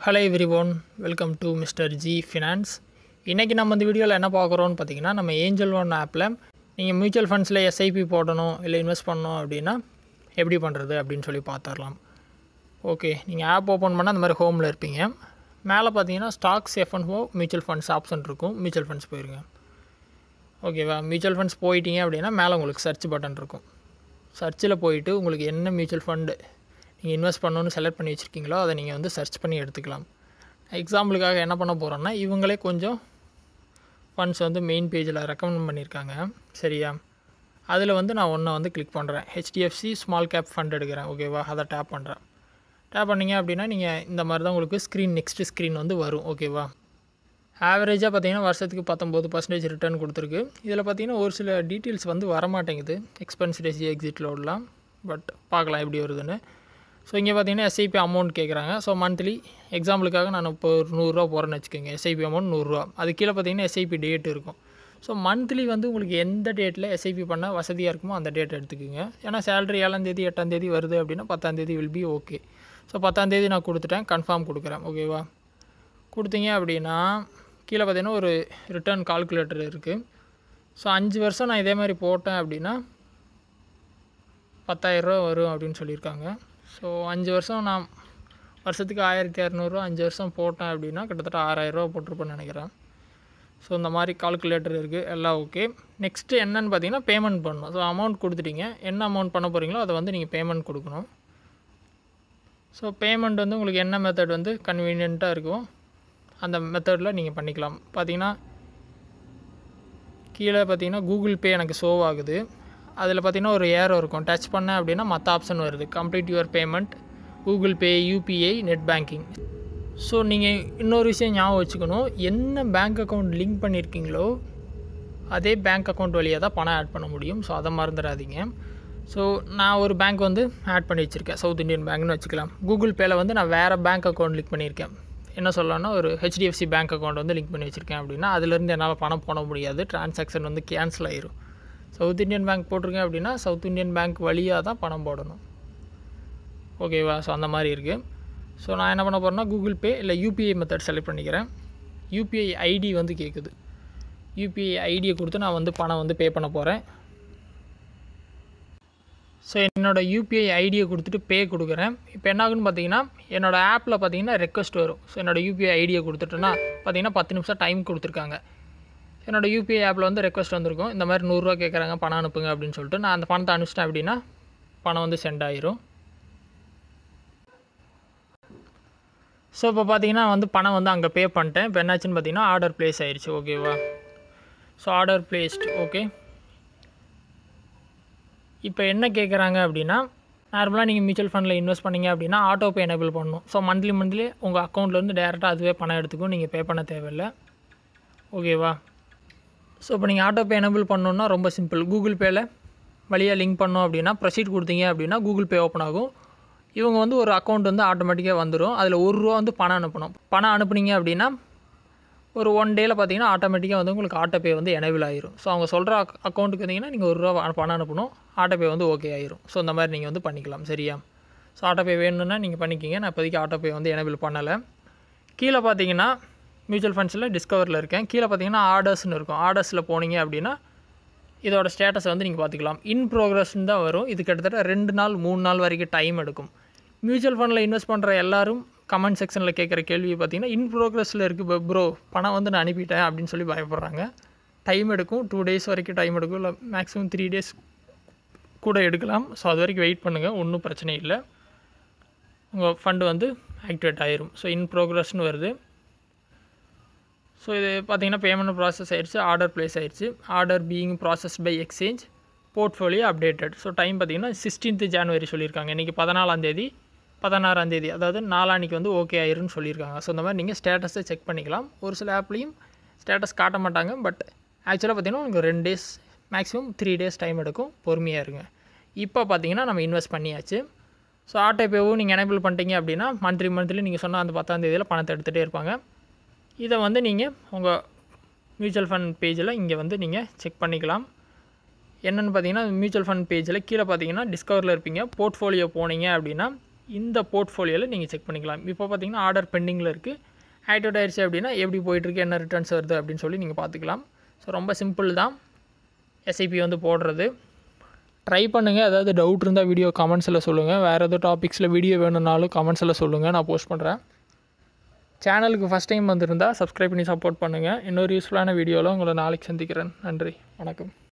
Hello everyone, welcome to mister G finance. இன்றைக்கி நம்ம இந்த வீடியோவில் என்ன பார்க்குறோன்னு பார்த்தீங்கன்னா, நம்ம ஏஞ்சல் ஒன் ஆப்பில் நீங்கள் மியூச்சுவல் ஃபண்ட்ஸில் எஸ்ஐபி போடணும் இல்லை இன்வெஸ்ட் பண்ணணும் அப்படின்னா எப்படி பண்ணுறது அப்படின்னு சொல்லி பார்த்துடலாம். ஓகே, நீங்கள் ஆப் ஓப்பன் பண்ணால் அந்த மாதிரி ஹோமில் இருப்பீங்க. மேலே பார்த்தீங்கன்னா stocks F&O mutual funds option இருக்கும். மியூச்சுவல் ஃபண்ட்ஸ் போயிருங்க. ஓகேவா, மியூச்சுவல் ஃபண்ட்ஸ் போயிட்டீங்க அப்படின்னா மேலே உங்களுக்கு சர்ச் பட்டன் இருக்கும். சர்ச்சில் போயிட்டு உங்களுக்கு என்ன மியூச்சுவல் ஃபண்டு நீங்கள் இன்வெஸ்ட் பண்ணணுன்னு செலக்ட் பண்ணி வச்சுருக்கீங்களோ அதை நீங்கள் வந்து சர்ச் பண்ணி எடுத்துக்கலாம். எக்ஸாம்பிளுக்காக என்ன பண்ண போகிறோன்னா, இவங்களே கொஞ்சம் ஃபண்ட்ஸ் வந்து மெயின் பேஜில் ரெக்கமெண்ட் பண்ணியிருக்காங்க. சரியா, அதில் வந்து நான் ஒன்றை வந்து கிளிக் பண்ணுறேன். ஹெச்டிஎஃப்சி ஸ்மால் கேப் ஃபண்ட் எடுக்கிறேன். ஓகேவா, அதை டேப் பண்ணுறேன். டேப் பண்ணிங்க அப்படின்னா நீங்கள் இந்த மாதிரி தான் உங்களுக்கு நெக்ஸ்ட்டு ஸ்க்ரீன் வந்து வரும். ஓகேவா, ஆவரேஜாக பார்த்தீங்கன்னா வருஷத்துக்கு 19% ரிட்டர்ன் கொடுத்துருக்கு. இதில் பார்த்தீங்கன்னா ஒரு சில டீட்டெயில்ஸ் வந்து வரமாட்டேங்குது, எக்ஸ்பென்ஸ் ரேஷியோ எக்ஸிட் லோடெலாம். பட் பார்க்கலாம் எப்படி வருதுன்னு. ஸோ இங்கே பார்த்தீங்கன்னா எஸ்ஐபி அமௌண்ட் கேட்குறாங்க. ஸோ மந்த்லி எக்ஸாம்பிளுக்காக நான் இப்போ ஒரு 100 போகிறேன்னு வச்சுக்கோங்க. SIP amount 100. அது கீழே பார்த்தீங்கன்னா எஸ்ஐபி டேட் இருக்கும். ஸோ மந்த்லி வந்து உங்களுக்கு எந்த டேட்டில் எஸ்ஐபி பண்ண வசதியாக இருக்குமோ அந்த டேட் எடுத்துக்கோங்க. ஏன்னா சேலரி 7ஆம் தேதி 8ஆம் தேதி வருது அப்படின்னா 10ஆம் தேதி வில் பி ஓகே. ஸோ 10ஆம் தேதி நான் கொடுத்துட்டேன், கன்ஃபார்ம் கொடுக்குறேன். ஓகேவா, கொடுத்தீங்க அப்படின்னா கீழே பார்த்தீங்கன்னா ஒரு ரிட்டர்ன் கால்குலேட்டர் இருக்குது. ஸோ 5 வருஷம் நான் இதே மாதிரி போட்டேன் அப்படின்னா 10,000 வரும் அப்படின்னு சொல்லியிருக்காங்க. ஸோ 5 வருஷம் நான் வருஷத்துக்கு 1,200, 5 வருஷம் போட்டேன் அப்படின்னா கிட்டத்தட்ட 6,000 போட்டிருப்பேன்னு நினைக்கிறேன். ஸோ இந்த மாதிரி கால்குலேட்டர் இருக்குது, எல்லாம் ஓகே. நெக்ஸ்ட்டு என்னென்னு பார்த்தீங்கன்னா பேமெண்ட் பண்ணணும். ஸோ அமௌண்ட் கொடுத்துட்டீங்க, என்ன அமௌண்ட் பண்ண போகிறீங்களோ அதை வந்து நீங்கள் பேமெண்ட் கொடுக்கணும். ஸோ பேமெண்ட் வந்து உங்களுக்கு என்ன மெத்தட் வந்து கன்வீனியண்ட்டாக இருக்கும் அந்த மெத்தடில் நீங்கள் பண்ணிக்கலாம். பார்த்தீங்கன்னா கீழே பார்த்தீங்கன்னா கூகுள் பே எனக்கு ஷோ ஆகுது. அதில் பார்த்தீங்கன்னா ஒரு ஏரோ இருக்கும். டச் பண்ணேன் அப்படின்னா மற்ற ஆப்ஷன் வருது. Complete your payment, Google Pay, UPI, net banking. So நீங்கள் இன்னொரு விஷயம் ஞாபகம் வச்சுக்கணும், என்ன பேங்க் அக்கௌண்ட் லிங்க் பண்ணியிருக்கீங்களோ அதே பேங்க் அக்கௌண்ட் வழியாக தான் பணம் ஆட் பண்ண முடியும். ஸோ அதை மறந்துடாதீங்க. ஸோ நான் ஒரு பேங்க் வந்து ஆட் பண்ணி வச்சுருக்கேன், சவுத் இந்தியன் பேங்க்னு வச்சுக்கலாம். கூகுள் பேயில் வந்து நான் வேறு பேங்க் அக்கௌண்ட் லிங்க் பண்ணியிருக்கேன். என்ன சொல்லலாம்னா ஒரு ஹெச்டிஎஃப்சி பேங்க் அக்கௌண்ட் வந்து லிங்க் பண்ணி வச்சுருக்கேன் அப்படின்னா அதுலேருந்து என்னால் பணம் போட முடியாது, டிரான்சாக்ஷன் வந்து கேன்சல் ஆயிரும். சவுத் இந்தியன் பேங்க் போட்டிருக்கேன் அப்படின்னா சவுத் இந்தியன் பேங்க் வழியாக தான் பணம் போடணும். ஓகேவா, ஸோ அந்த மாதிரி இருக்குது. ஸோ நான் என்ன பண்ண போகிறேன்னா கூகுள் பே இல்லை யூபிஐ மெத்தட் செலக்ட் பண்ணிக்கிறேன். யூபிஐ ஐடி வந்து கேட்குது. யூபிஐ ஐடியை கொடுத்து நான் வந்து பணம் வந்து பே பண்ண போகிறேன். ஸோ என்னோடய யூபிஐ ஐடியை கொடுத்துட்டு பே கொடுக்குறேன். இப்போ என்ன ஆகுன்னு பார்த்தீங்கன்னா என்னோடய ஆப்பில் பார்த்தீங்கன்னா ரெக்வஸ்ட் வரும். ஸோ என்னோடய யூபிஐ ஐடியை கொடுத்துட்டோன்னா பார்த்தீங்கன்னா 10 நிமிஷம் டைம் கொடுத்துருக்காங்க. என்னோடய யூபிஐ ஆப்பில் வந்து ரெக்வஸ்ட் வந்திருக்கும், இந்த மாதிரி 100 கேட்குறாங்க பணம் அனுப்புங்க அப்படின்னு சொல்லிட்டு. நான் அந்த பணத்தை அனுப்பிச்சிட்டேன் அப்படின்னா பணம் வந்து சென்ட் ஆயிரும். ஸோ இப்போ பார்த்தீங்கன்னா வந்து பணம் வந்து அங்கே பே பண்ணிட்டேன். இப்போ என்னாச்சுன்னு பார்த்தீங்கன்னா ஆர்டர் ப்ளேஸ் ஆயிடுச்சு. ஓகேவா, ஸோ ஆர்டர் ப்ளேஸ்ட். ஓகே, இப்போ என்ன கேட்குறாங்க அப்படின்னா நார்மலாக நீங்கள் மியூச்சுவல் ஃபண்டில் இன்வெஸ்ட் பண்ணிங்க அப்படின்னா ஆட்டோ பே எனேபிள் பண்ணணும். ஸோ மந்த்லி உங்கள் அக்கௌண்ட்லேருந்து டேரெக்டாக அதுவே பணம் எடுத்துக்கும், நீங்கள் பே பண்ண தேவையில்லை. ஓகேவா, ஸோ இப்போ நீங்கள் ஆட்டோ பே எனேபிள் பண்ணணுன்னா ரொம்ப சிம்பிள். கூகுள் பேயில் வழியாக லிங்க் பண்ணோம் அப்படின்னா ப்ரொசீட் கொடுத்தீங்க அப்படின்னா கூகுள் பே ஓப்பன் ஆகும். இவங்க வந்து ஒரு அக்கௌண்ட் வந்து ஆட்டோமேட்டிக்காக வந்துடும். அதில் ₹1 வந்து பணம் அனுப்பணும். பணம் அனுப்புனீங்க அப்படின்னா ஒரு 1 டேயில் பார்த்தீங்கன்னா ஆட்டோமேட்டிக்காக வந்து உங்களுக்கு ஆட்டோ பே வந்து எனேபிள் ஆயிரும். ஸோ அவங்க சொல்கிற அக்கௌண்ட்டுக்கு வந்தீங்கன்னா நீங்கள் ₹1 பணம் அனுப்பணும், ஆட்டோ பே வந்து ஓகே ஆயிரும். ஸோ இந்த மாதிரி நீங்கள் வந்து பண்ணிக்கலாம். சரியா, ஸோ ஆட்டோ பே வேணும்னா நீங்கள் பண்ணிக்கிங்க. நான் இப்போதைக்கு ஆட்டோ பே வந்து எனேபிள் பண்ணலை. கீழே பார்த்தீங்கன்னா மியூச்சுவல் ஃபண்ட்ஸில் டிஸ்கவரில் இருக்கேன். கீழே பார்த்தீங்கன்னா ஆர்டர்ஸ்னு இருக்கும். ஆர்டர்ஸில் போனீங்க அப்படின்னா இதோட ஸ்டேட்டஸை வந்து நீங்கள் பார்த்துக்கலாம். இன் ப்ரோக்ரஸ்ன்னு தான் வரும். இது கிட்டத்தட்ட 2 நாள் 3 நாள் வரைக்கும் டைம் எடுக்கும். மியூச்சுவல் ஃபண்டில் இன்வெஸ்ட் பண்ணுற எல்லாரும் கமெண்ட் செக்ஷனில் கேட்குற கேள்வி பார்த்தீங்கன்னா இன் ப்ரோக்ரஸில் இருக்குது ப்ரோ, பணம் வந்து நான் அனுப்பிட்டேன் அப்படின்னு சொல்லி பயப்படுறாங்க. டைம் எடுக்கும், 2 டேஸ் வரைக்கும் டைம் எடுக்கும், இல்லை மேக்ஸிமம் 3 டேஸ் கூட எடுக்கலாம். ஸோ அது வரைக்கும் வெயிட் பண்ணுங்கள், ஒன்றும் பிரச்சனை இல்லை. உங்கள் ஃபண்டு வந்து ஆக்டிவேட் ஆயிரும். ஸோ இன் ப்ரோக்ரஸ்னு வருது. ஸோ இது பார்த்தீங்கன்னா பேமெண்ட் ப்ராசஸ் ஆயிடுச்சு, ஆர்டர் ப்ளேஸ் ஆயிடுச்சு. Order being process by exchange, portfolio updated. So time பார்த்தீங்கன்னா 16th ஜனவரி சொல்லியிருக்காங்க. இன்றைக்கி 14ஆம் தேதி 16ஆம் தேதி அதாவது நாளான்னைக்கு வந்து ஓகே ஆயிருன்னு சொல்லியிருக்காங்க. ஸோ இந்த மாதிரி நீங்கள் ஸ்டேட்டஸை செக் பண்ணிக்கலாம். ஒரு சில ஆப்லேயும் ஸ்டேட்டஸ் காட்ட மாட்டாங்க. பட் ஆக்சுவலாக பார்த்தீங்கன்னா உங்களுக்கு 2 டேஸ் மேக்ஸிமம் 3 டேஸ் டைம் எடுக்கும், பொறுமையாக இருங்க. இப்போ பார்த்தீங்கன்னா நம்ம இன்வெஸ்ட் பண்ணியாச்சு. ஸோ ஆட்டோ பேவும் நீங்கள் எனேபிள் பண்ணிட்டீங்க அப்படின்னா மந்த்லி நீங்கள் சொன்ன அந்த 10ஆம் தேதியில் பணத்தை எடுத்துகிட்டே இருப்பாங்க. இதை வந்து நீங்கள் உங்கள் மியூச்சுவல் ஃபண்ட் பேஜில் இங்கே வந்து நீங்கள் செக் பண்ணிக்கலாம். என்னென்னு பார்த்தீங்கன்னா மியூச்சுவல் ஃபண்ட் பேஜில் கீழே பார்த்தீங்கன்னா டிஸ்கவரில் இருப்பீங்க. போர்ட்ஃபோலியோ போனீங்க அப்படின்னா இந்த போர்ட்ஃபோலியோவில் நீங்கள் செக் பண்ணிக்கலாம். இப்போ பார்த்தீங்கன்னா ஆர்டர் பெண்டிங்கில் இருக்குது. ஆக்டிவேட் ஆயிடுச்சு அப்படின்னா எப்படி போயிட்டுருக்கு, என்ன ரிட்டர்ன்ஸ் வருது அப்படின்னு சொல்லி நீங்கள் பார்த்துக்கலாம். ஸோ ரொம்ப சிம்பிள் தான் எஸ்ஐபி வந்து போடுறது. ட்ரை பண்ணுங்கள். ஏதாவது டவுட் இருந்தால் வீடியோ கமெண்ட்ஸில் சொல்லுங்கள். வேறு எதாவது டாபிக்ஸில் வீடியோ வேணும்னாலும் கமெண்ட்ஸில் சொல்லுங்கள், நான் போஸ்ட் பண்ணுறேன். சேனலுக்கு ஃபஸ்ட் டைம் வந்திருந்தால் சப்ஸ்கிரைப் பண்ணி சப்போர்ட் பண்ணுங்கள். இன்னொரு யூஸ்ஃபுல்லான வீடியோவில் உங்களை நாளைக்கு சந்திக்கிறேன். நன்றி, வணக்கம்.